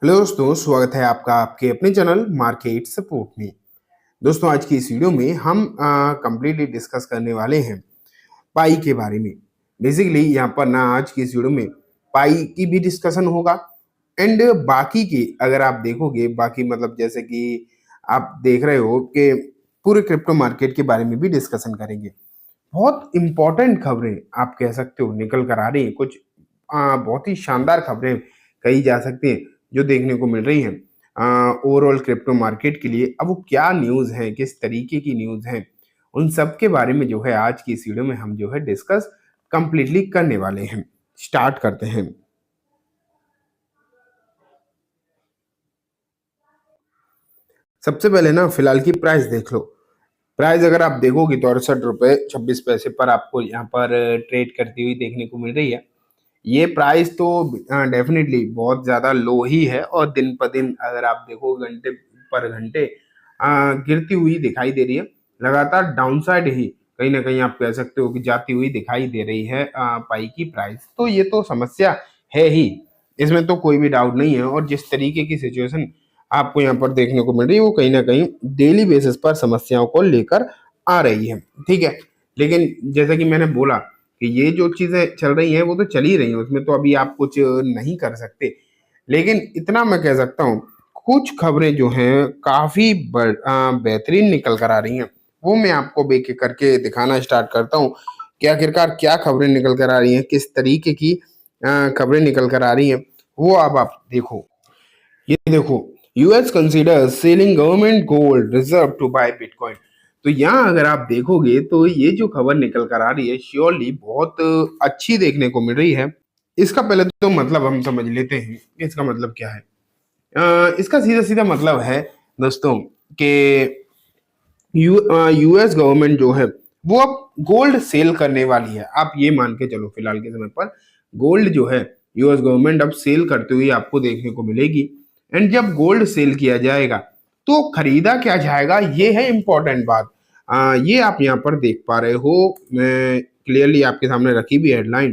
Hello दोस्तों, स्वागत है आपका आपके अपने चैनल मार्केट सपोर्ट में। दोस्तों, आज की इस वीडियो में हम कंप्लीटली डिस्कस करने वाले हैं पाई के बारे में। बेसिकली यहाँ पर ना आज की इस वीडियो में पाई की भी डिस्कशन होगा एंड बाकी की अगर आप देखोगे बाकी मतलब जैसे कि आप देख रहे हो कि पूरे क्रिप्टो मार्केट के बारे में भी डिस्कशन करेंगे। बहुत इंपॉर्टेंट खबरें आप कह सकते हो निकल कर आ रही हैं। कुछ बहुत ही शानदार खबरें कही जा सकती हैं जो देखने को मिल रही हैं ओवरऑल क्रिप्टो मार्केट के लिए। अब वो क्या न्यूज़ है, किस तरीके की न्यूज़ है, उन सब के बारे में जो है आज की इस वीडियो में हम जो है डिस्कस कंप्लीटली करने वाले हैं। स्टार्ट करते हैं। सबसे पहले ना फिलहाल की प्राइस देख लो। प्राइस अगर आप देखोगे तो 68 रुपये 26 पैसे पर आपको यहाँ पर ट्रेड करती हुई देखने को मिल रही है। ये प्राइस तो डेफिनेटली बहुत ज़्यादा लो ही है और दिन पर दिन अगर आप देखो घंटे पर घंटे गिरती हुई दिखाई दे रही है। लगातार डाउन साइड ही कहीं ना कहीं आप कह सकते हो कि जाती हुई दिखाई दे रही है पाई की प्राइस। तो ये तो समस्या है ही, इसमें तो कोई भी डाउट नहीं है। और जिस तरीके की सिचुएशन आपको यहाँ पर देखने को मिल रही है वो कहीं ना कहीं डेली बेसिस पर समस्याओं को लेकर आ रही है। ठीक है, लेकिन जैसा कि मैंने बोला कि ये जो चीजें चल रही हैं वो तो चल ही रही हैं, उसमें तो अभी आप कुछ नहीं कर सकते। लेकिन इतना मैं कह सकता हूँ कुछ खबरें जो हैं काफी बेहतरीन निकल कर आ रही हैं। वो मैं आपको एक एक करके दिखाना स्टार्ट करता हूँ कि आखिरकार क्या खबरें निकल कर आ रही हैं, किस तरीके की खबरें निकल कर आ रही हैं। वो अब आप देखो। ये देखो, US consider selling government gold reserve to buy bitcoin. तो यहाँ अगर आप देखोगे तो ये जो खबर निकल कर आ रही है श्योरली बहुत अच्छी देखने को मिल रही है। इसका पहले तो मतलब हम समझ लेते हैं इसका मतलब क्या है। इसका सीधा सीधा मतलब है दोस्तों कि यूएस गवर्नमेंट जो है वो अब गोल्ड सेल करने वाली है। आप ये मान के चलो फिलहाल के समय पर गोल्ड जो है यूएस गवर्नमेंट अब सेल करते हुए आपको देखने को मिलेगी। एंड जब गोल्ड सेल किया जाएगा तो खरीदा क्या जाएगा, ये है इंपॉर्टेंट बात। ये आप यहाँ पर देख पा रहे हो, मैं क्लियरली आपके सामने रखी भी हेडलाइन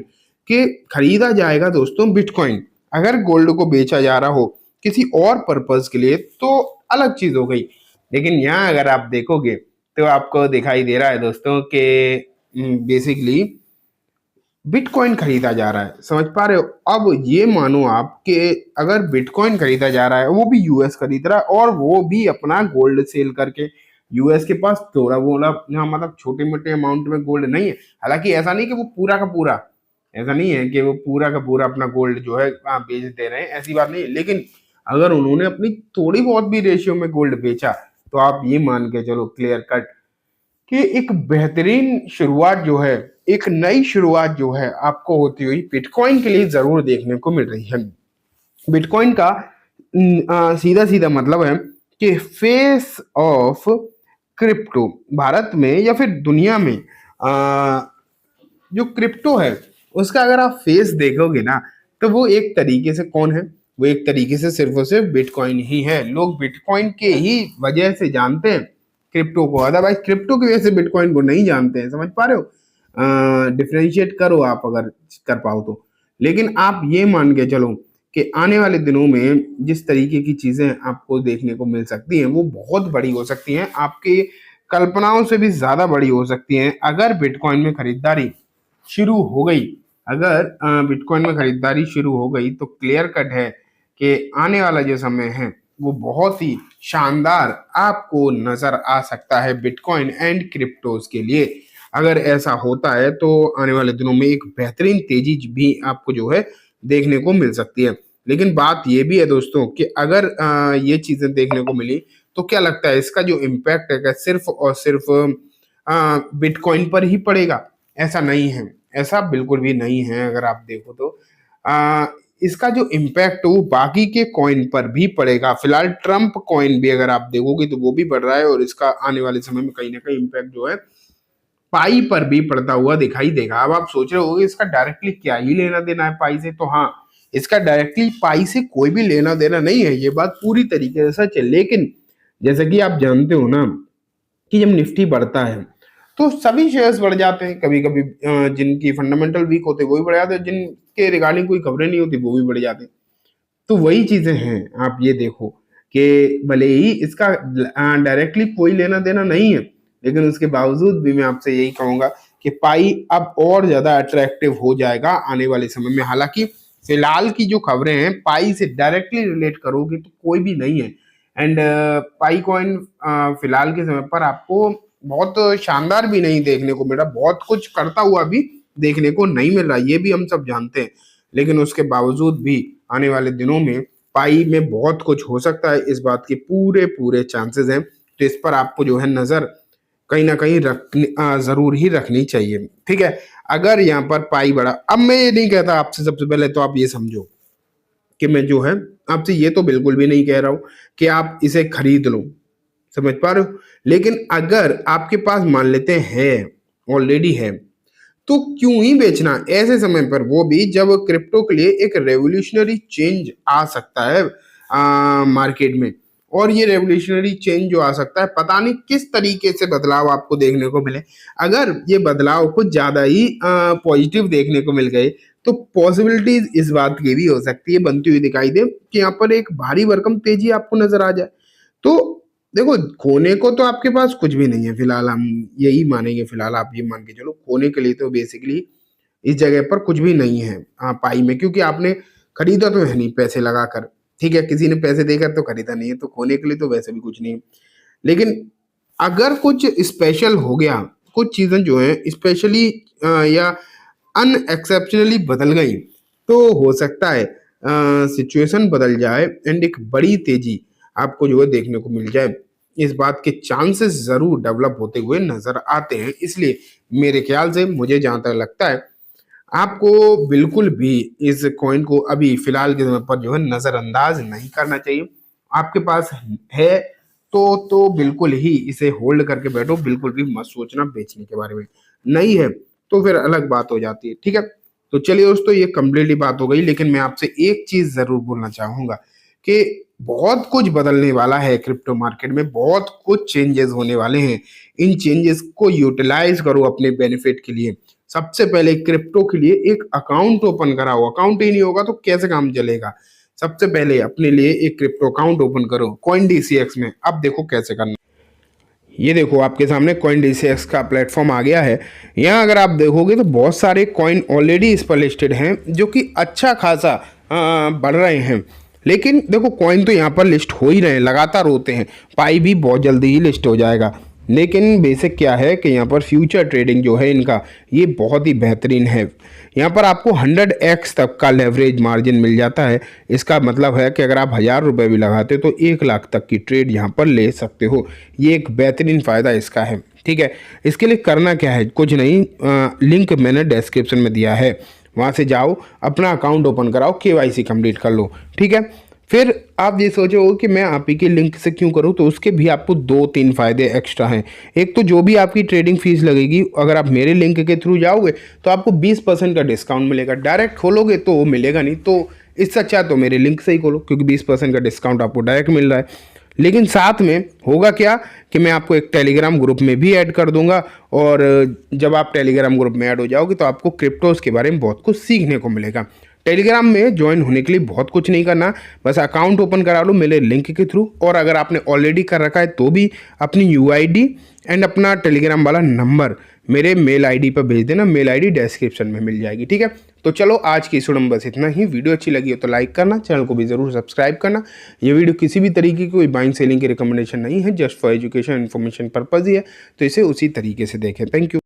कि खरीदा जाएगा दोस्तों बिटकॉइन। अगर गोल्ड को बेचा जा रहा हो किसी और पर्पज के लिए तो अलग चीज हो गई। लेकिन यहाँ अगर आप देखोगे तो आपको दिखाई दे रहा है दोस्तों कि बेसिकली बिटकॉइन खरीदा जा रहा है। समझ पा रहे हो? अब ये मानो आप कि अगर बिटकॉइन खरीदा जा रहा है वो भी यूएस खरीद रहा है और वो भी अपना गोल्ड सेल करके। यूएस के पास थोड़ा बोला मतलब छोटे मोटे अमाउंट में गोल्ड नहीं है। हालांकि ऐसा नहीं कि वो पूरा का पूरा, ऐसा नहीं है कि वो पूरा का पूरा अपना गोल्ड जो है बेच दे रहे हैं, ऐसी बात नहीं है। लेकिन अगर उन्होंने अपनी थोड़ी बहुत भी रेशियो में गोल्ड बेचा तो आप ये मान के चलो क्लियर कट कि एक बेहतरीन शुरुआत जो है, एक नई शुरुआत जो है आपको होती हुई बिटकॉइन के लिए जरूर देखने को मिल रही है। बिटकॉइन का सीधा सीधा मतलब है कि फेस ऑफ क्रिप्टो भारत में या फिर दुनिया में जो क्रिप्टो है उसका अगर आप फेस देखोगे ना तो वो एक तरीके से कौन है, वो एक तरीके से सिर्फ और सिर्फ बिटकॉइन ही है। लोग बिटकॉइन के ही वजह से जानते हैं क्रिप्टो को, अदरवाइज क्रिप्टो की वजह से बिटकॉइन को नहीं जानते हैं। समझ पा रहे हो? डिफ्रेंशिएट करो आप अगर कर पाओ तो। लेकिन आप ये मान के चलो कि आने वाले दिनों में जिस तरीके की चीजें आपको देखने को मिल सकती हैं वो बहुत बड़ी हो सकती हैं, आपकी कल्पनाओं से भी ज्यादा बड़ी हो सकती हैं। अगर बिटकॉइन में खरीदारी शुरू हो गई, अगर बिटकॉइन में खरीदारी शुरू हो गई तो क्लियर कट है कि आने वाला जो समय है वो बहुत ही शानदार आपको नजर आ सकता है बिटकॉइन एंड क्रिप्टोज के लिए। अगर ऐसा होता है तो आने वाले दिनों में एक बेहतरीन तेजी भी आपको जो है देखने को मिल सकती है। लेकिन बात ये भी है दोस्तों कि अगर ये चीजें देखने को मिली तो क्या लगता है इसका जो इम्पैक्ट है क्या सिर्फ और सिर्फ बिटकॉइन पर ही पड़ेगा? ऐसा नहीं है, ऐसा बिल्कुल भी नहीं है। अगर आप देखो तो आ, इसका जो इम्पैक्ट वो बाकी के कॉइन पर भी पड़ेगा। फिलहाल ट्रम्प कॉइन भी अगर आप देखोगे तो वो भी बढ़ रहा है और इसका आने वाले समय में कहीं ना कहीं इम्पैक्ट जो है पाई पर भी पड़ता हुआ दिखाई देगा। अब आप सोच रहे होगे इसका डायरेक्टली क्या ही लेना देना है पाई से, तो हाँ, इसका डायरेक्टली पाई से कोई भी लेना देना नहीं है, ये बात पूरी तरीके से सच है। लेकिन जैसा कि आप जानते हो ना कि जब निफ्टी बढ़ता है तो सभी शेयर्स बढ़ जाते हैं। कभी कभी जिनकी फंडामेंटल वीक होते हैं वो भी बढ़ जाते हैं, जिनके रिगार्डिंग कोई खबरें नहीं होती वो भी बढ़ जाते हैं। तो वही चीजें हैं, आप ये देखो कि भले ही इसका डायरेक्टली कोई लेना देना नहीं है, लेकिन उसके बावजूद भी मैं आपसे यही कहूंगा कि पाई अब और ज्यादा अट्रैक्टिव हो जाएगा आने वाले समय में। हालांकि फिलहाल की जो खबरें हैं पाई से डायरेक्टली रिलेट करोगे तो कोई भी नहीं है। एंड पाई कॉइन फिलहाल के समय पर आपको बहुत शानदार भी नहीं देखने को मिल रहा, बहुत कुछ करता हुआ भी देखने को नहीं मिल रहा, ये भी हम सब जानते हैं। लेकिन उसके बावजूद भी आने वाले दिनों में पाई में बहुत कुछ हो सकता है, इस बात के पूरे पूरे चांसेस हैं। तो इस पर आपको जो है नजर कहीं ना कहीं जरूर ही रखनी चाहिए। ठीक है, अगर यहाँ पर पाई बढ़ा, अब मैं ये नहीं कहता आपसे, सबसे पहले तो आप ये समझो कि मैं जो है आपसे ये तो बिल्कुल भी नहीं कह रहा हूं कि आप इसे खरीद लो, समझ पा रहे हो। लेकिन अगर आपके पास मान लेते हैं ऑलरेडी है, तो क्यों ही बेचना ऐसे समय पर, वो भी जब क्रिप्टो के लिए एक रेवोल्यूशनरी चेंज आ सकता है मार्केट में। और ये रेवोल्यूशनरी चेंज जो आ सकता है, पता नहीं किस तरीके से बदलाव आपको देखने को मिले। अगर ये बदलाव कुछ ज्यादा ही पॉजिटिव देखने को मिल गए तो पॉसिबिलिटीज इस बात की भी हो सकती है, बनती हुई दिखाई दे कि यहाँ पर एक भारी भरकम तेजी आपको नजर आ जाए। तो देखो, खोने को तो आपके पास कुछ भी नहीं है फिलहाल, हम यही मानेंगे फिलहाल, आप ये मान के चलो खोने के लिए तो बेसिकली इस जगह पर कुछ भी नहीं है पाई में, क्योंकि आपने खरीदा तो है नहीं पैसे लगाकर। ठीक है, किसी ने पैसे देकर तो खरीदा नहीं है, तो खोने के लिए तो वैसे भी कुछ नहीं है। लेकिन अगर कुछ स्पेशल हो गया, कुछ चीजें जो है स्पेशली या अनएक्सेप्शनली बदल गई, तो हो सकता है सिचुएशन बदल जाए एंड एक बड़ी तेजी आपको जो है देखने को मिल जाए। इस बात के चांसेस जरूर डेवलप होते हुए नजर आते हैं। इसलिए मेरे ख्याल से, मुझे जहां तक लगता है, आपको बिल्कुल भी इस कॉइन को अभी फिलहाल के समय पर जो है नजरअंदाज नहीं करना चाहिए। आपके पास है तो बिल्कुल ही इसे होल्ड करके बैठो, बिल्कुल भी मत सोचना बेचने के बारे में। नहीं है तो फिर अलग बात हो जाती है। ठीक है, तो चलिए दोस्तों, ये कंप्लीटली बात हो गई, लेकिन मैं आपसे एक चीज जरूर बोलना चाहूंगा कि बहुत कुछ बदलने वाला है क्रिप्टो मार्केट में, बहुत कुछ चेंजेस होने वाले हैं। इन चेंजेस को यूटिलाइज करो अपने बेनिफिट के लिए। सबसे पहले क्रिप्टो के लिए एक अकाउंट ओपन कराओ, अकाउंट ही नहीं होगा तो कैसे काम चलेगा। सबसे पहले अपने लिए एक क्रिप्टो अकाउंट ओपन करो CoinDCX में। अब देखो कैसे करना। ये देखो आपके सामने CoinDCX का प्लेटफॉर्म आ गया है। यहाँ अगर आप देखोगे तो बहुत सारे कॉइन ऑलरेडी इस पर लिस्टेड हैं, जो कि अच्छा खासा बढ़ रहे हैं। लेकिन देखो, कॉइन तो यहाँ पर लिस्ट हो ही रहे हैं, लगातार होते हैं। पाई भी बहुत जल्दी ही लिस्ट हो जाएगा। लेकिन बेसिक क्या है कि यहाँ पर फ्यूचर ट्रेडिंग जो है इनका, ये बहुत ही बेहतरीन है। यहाँ पर आपको 100x तक का लेवरेज मार्जिन मिल जाता है। इसका मतलब है कि अगर आप 1000 रुपये भी लगाते तो 1 लाख तक की ट्रेड यहाँ पर ले सकते हो। ये एक बेहतरीन फ़ायदा इसका है। ठीक है, इसके लिए करना क्या है, कुछ नहीं, लिंक मैंने डिस्क्रिप्शन में दिया है, वहाँ से जाओ, अपना अकाउंट ओपन कराओ, KYC कंप्लीट कर लो। ठीक है, फिर आप ये सोचो कि मैं आप ही के लिंक से क्यों करूं, तो उसके भी आपको 2-3 फायदे एक्स्ट्रा हैं। एक तो जो भी आपकी ट्रेडिंग फीस लगेगी, अगर आप मेरे लिंक के थ्रू जाओगे तो आपको 20% का डिस्काउंट मिलेगा। डायरेक्ट खोलोगे तो वो मिलेगा नहीं, तो इससे अच्छा तो मेरे लिंक से ही खोलो, क्योंकि 20% का डिस्काउंट आपको डायरेक्ट मिल रहा है। लेकिन साथ में होगा क्या कि मैं आपको एक टेलीग्राम ग्रुप में भी ऐड कर दूंगा, और जब आप टेलीग्राम ग्रुप में ऐड हो जाओगे तो आपको क्रिप्टोज के बारे में बहुत कुछ सीखने को मिलेगा। टेलीग्राम में ज्वाइन होने के लिए बहुत कुछ नहीं करना, बस अकाउंट ओपन करा लो मेरे लिंक के थ्रू, और अगर आपने ऑलरेडी कर रखा है तो भी अपनी UID एंड अपना टेलीग्राम वाला नंबर मेरे मेल ID पर भेज देना। मेल ID डिस्क्रिप्शन में मिल जाएगी। ठीक है, तो चलो आज की इस वीडियो में बस इतना ही। वीडियो अच्छी लगी हो तो लाइक करना, चैनल को भी ज़रूर सब्सक्राइब करना। ये वीडियो किसी भी तरीके की कोई बाइंग सेलिंग की रिकमेंडेशन नहीं है, just for education information purpose ही है, तो इसे उसी तरीके से देखें। Thank you.